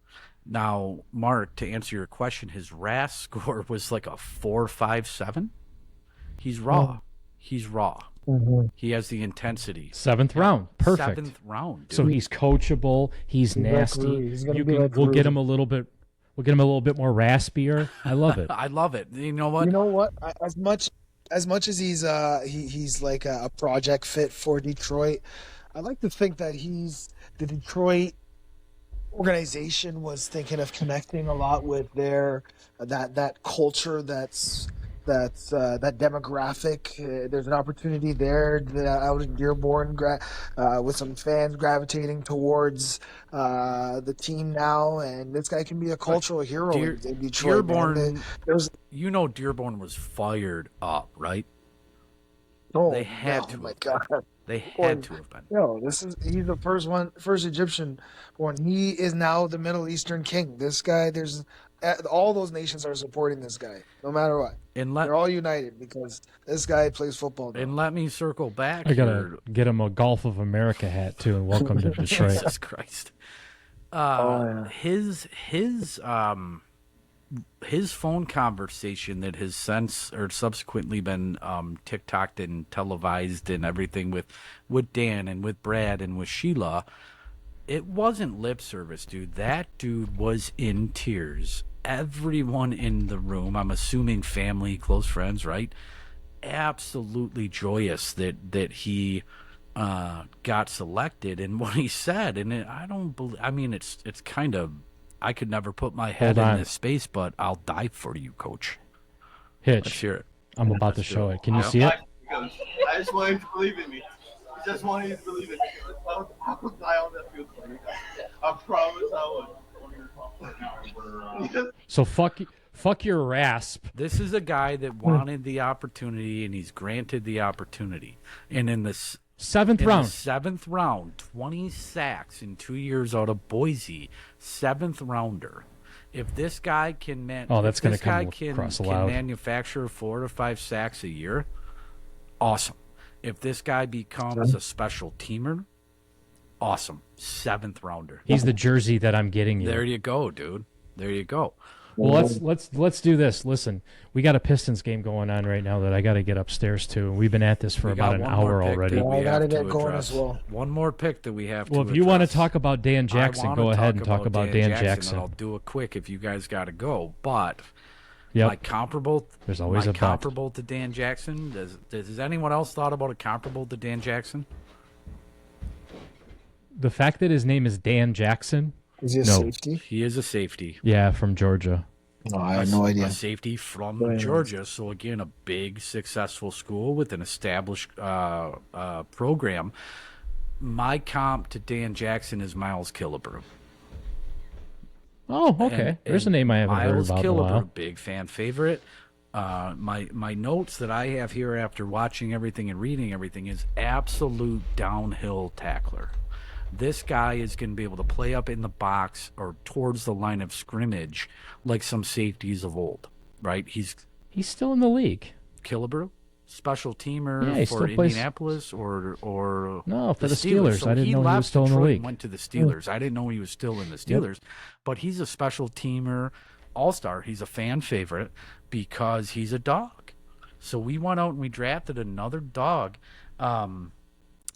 Now, Mark, to answer your question, his RAS score was like a 4.57. He's raw. He's raw. Mm-hmm. He has the intensity. 7th round. Perfect. 7th round, dude. So he's coachable. He's nasty. We'll get him a little bit. We'll get him a little bit more raspier. I love it. I love it. You know what? As much as he's like a project fit for Detroit, I like to think that the Detroit organization was thinking of connecting a lot with their that culture that demographic. There's an opportunity there out in Dearborn with some fans gravitating towards the team now, and this guy can be a cultural hero in Detroit. Dearborn, Dearborn was fired up, right? They had to. Oh my God. They had to have been. He's the first Egyptian born. He is now the Middle Eastern king. This guy, all those nations are supporting this guy, no matter what. They're all united because this guy plays football now. And let me circle back. I gotta get him a Golf of America hat too, and welcome to Detroit. Jesus Christ. His phone conversation that has since or subsequently been TikToked and televised and everything with Dan and with Brad and with Sheila, it wasn't lip service, dude. That dude was in tears. Everyone in the room, I'm assuming family, close friends, right? Absolutely joyous that he got selected. And what he said, and it's kind of, I could never put my head in this space, but I'll die for you, Coach. Hitch. Let's hear it. I'm about to show it. Can you see it? I just want him to believe in me. I just want him to believe in me. I will die on that field for you. I promise I would. So fuck your rasp. This is a guy that wanted the opportunity, and he's granted the opportunity. And in the 7th round, 20 sacks in 2 years out of Boise, 7th rounder. If this guy can manufacture 4 to 5 sacks a year, awesome. If this guy becomes a special teamer, awesome. 7th rounder. He's the jersey that I'm getting you. There you go, dude. There you go. Well, let's do this. Listen, we got a Pistons game going on right now that I got to get upstairs to, and we've been at this for We about got an one more hour pick already. that we I gotta have to get going address. as well. One more pick that we have to Well, if you want to address. talk about Dan I Jackson, wanna go ahead talk and talk about Dan Jackson. and I'll do it quick if you guys got to go. But Yep. my comparable, There's always my a but. comparable to Dan Jackson. Has anyone else thought about a comparable to Dan Jackson? The fact that his name is Dan Jackson, Is he a No. safety? He is a safety. yeah, from Georgia. No, I had no idea. A safety from Right. Georgia. So again, a big, successful school with an established program. My comp to Dan Jackson is Miles Killebrew. Oh, okay. And- There's a and name I haven't heard Miles about in a while. Killebrew, big fan favorite. My notes that I have here after watching everything and reading everything is absolute downhill tackler. This guy is going to be able to play up in the box or towards the line of scrimmage like some safeties of old, right? He's He's still in the league. Killebrew, special teamer Yeah, he for still plays- Indianapolis or No, for the Steelers. So I didn't he know he left was still in the Detroit league. and went to the Steelers. I didn't know he was still in the Steelers, but he's a special teamer, all-star. He's a fan favorite because he's a dog. So we went out and we drafted another dog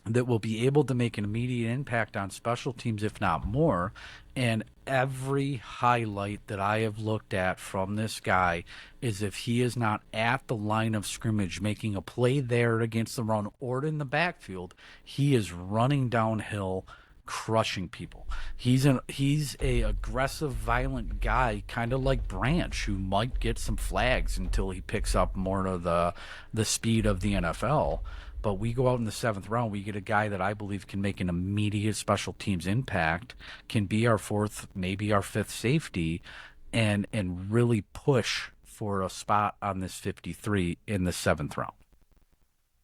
that will be able to make an immediate impact on special teams, if not more. And every highlight that I have looked at from this guy is if he is not at the line of scrimmage making a play there against the run or in the backfield, he is running downhill, crushing people. He's a aggressive, violent guy, kind of like Branch, who might get some flags until he picks up more of the speed of the NFL. But we go out in the 7th round, we get a guy that I believe can make an immediate special teams impact, can be our 4th, maybe our 5th safety, and really push for a spot on this 53 in the 7th round.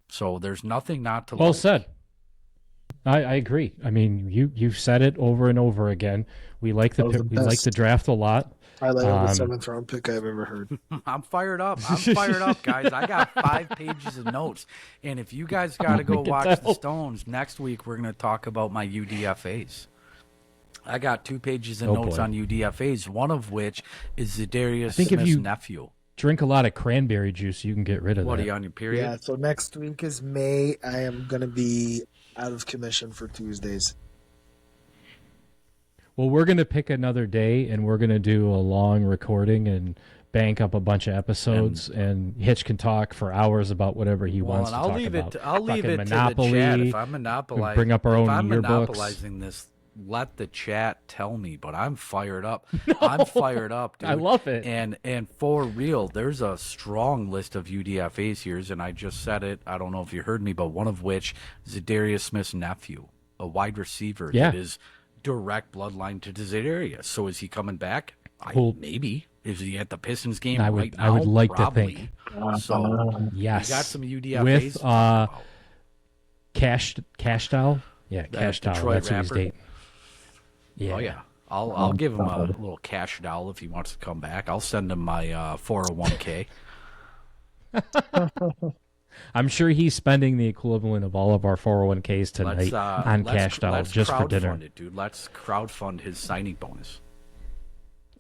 So there's nothing not to Well like. said. I agree. I mean, you've said it over and over again. We like That was the we like best. the draft a lot. Highlight of the Um, 7th round pick I've ever heard. I'm fired up. I'm fired up, guys. I got 5 pages of notes. And if you guys got to go Look at watch that. the Stones, next week we're going to talk about my UDFAs. I got 2 pages of Oh, notes boy. on UDFAs, one of which is Zadarius think if Smith's you- nephew. Drink a lot of cranberry juice, you can get rid of What, that. are you on your period? Yeah, so next week is May. I am going to be out of commission for Tuesdays. Well, we're going to pick another day, and we're going to do a long recording and bank up a bunch of episodes, and Hitch can talk for hours about whatever he Well, wants and to I'll talk leave about. it. I'll leave Fucking it Monopoly. to the chat. If I'm monopolizing, bring up our own if I'm yearbooks. monopolizing this, let the chat tell me. But I'm fired up. I'm fired up, dude. I love it. And for real, there's a strong list of UDFAs here, and I just said it. I don't know if you heard me, but one of which Zadarius Smith's nephew, a wide receiver Yeah. that is direct bloodline to Zadarius. So is he coming back? Cool. Maybe. Is he at the Pistons game I would- right now? I would like to Probably. think. So Yes. we got some UDFAs. With to talk about. Cash Doll? Yeah, Cash Doll. Detroit That's who he's rapper. dating. Yeah. Oh yeah, I'll give him a little cash doll if he wants to come back. I'll send him my 401k. I'm sure he's spending the equivalent of all of our 401ks tonight on Cash Doll let's just for dinner. crowdfund it, dude. Let's crowdfund his signing bonus.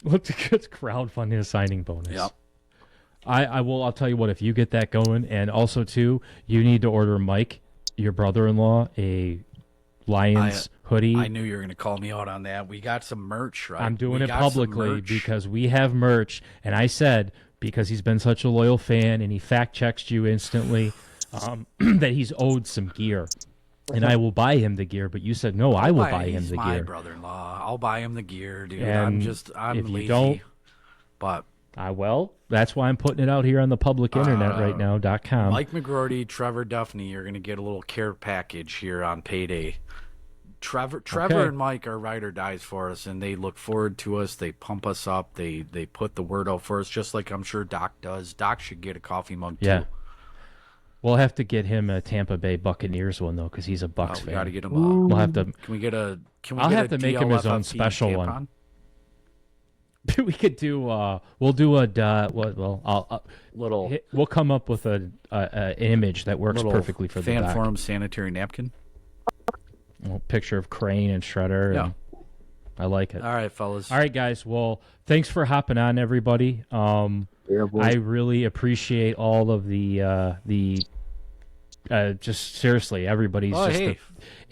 Let's crowdfund his signing bonus. Yep. I'll tell you what, if you get that going, and also too, you need to order Mike, your brother-in-law, a Lions hoodie. I knew you were going to call me out on that. We got some merch, right? I'm doing We it got some publicly merch. because we have merch, and I said, because he's been such a loyal fan and he fact checks you instantly, that he's owed some gear. And I will buy him the gear, but you said no, I will buy him He's the my gear. brother-in-law. I'll buy him the gear, dude. And I'm if you lazy. don't- But Well, that's why I'm putting it out here on the public internet right now, .com. Mike McGroarty, Trevor Duffney, you're going to get a little care package here on payday. Trevor Okay. and Mike are ride or dies for us, and they look forward to us. They pump us up. They put the word out for us, just like I'm sure Doc does. Doc should get a coffee mug Yeah. too. We'll have to get him a Tampa Bay Buccaneers one though, because he's a Bucks We fan. got to get him. We'll have to. Can we get a? Can we I'll get have a to make him his own DLFFP special one. tampon? We could do. We'll do a. Well, Little we'll come up with an image that works little perfectly for the fan doc. forum sanitary napkin. Well, picture of Crane and Shredder. Yeah. And, I like it. All right, fellas. All right, guys. Well, thanks for hopping on, everybody. I really appreciate all of the just seriously, everybody's Oh, just hey,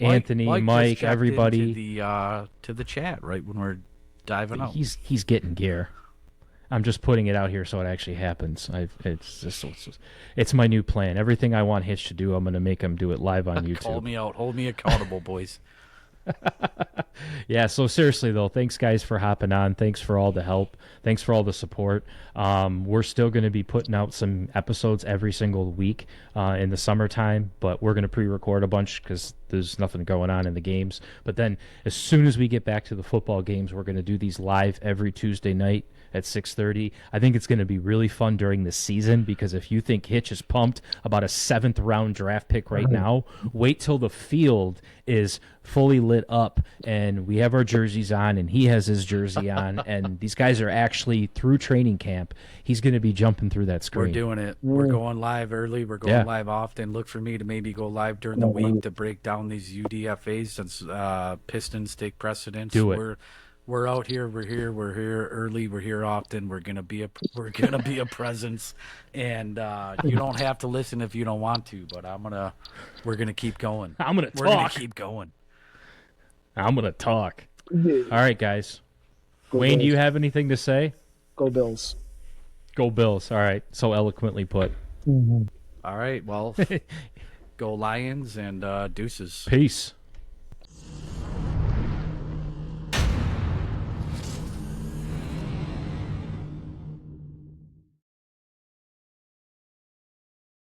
Anthony, Mike just Mike, checked everybody. into the chat right when we're diving out. He's getting gear. I'm just putting it out here so it actually happens. It's my new plan. Everything I want Hitch to do, I'm going to make him do it live on YouTube. Call me out. Hold me accountable, boys. Yeah, so seriously though, thanks guys for hopping on. Thanks for all the help. Thanks for all the support. We're still going to be putting out some episodes every single week in the summertime, but we're going to pre-record a bunch because there's nothing going on in the games. But then as soon as we get back to the football games, we're going to do these live every Tuesday night at 6:30. I think it's going to be really fun during the season because if you think Hitch is pumped about a 7th round draft pick right now, wait till the field is fully lit up and we have our jerseys on and he has his jersey on and these guys are actually through training camp. He's going to be jumping through that screen. We're doing it. We're going live early. We're going live often. Look for me to maybe go live during the week to break down these UDFAs since Pistons take precedence. Do it. We're out here. We're here early. We're here often. We're gonna be a presence, and you don't have to listen if you don't want to. But we're gonna keep going. We're gonna keep going. I'm gonna talk. Yeah. All right, guys. Go Wayne, do Bills. you have anything to say? Go Bills. Go Bills. All right, so eloquently put. All right. Well, go Lions and deuces. Peace.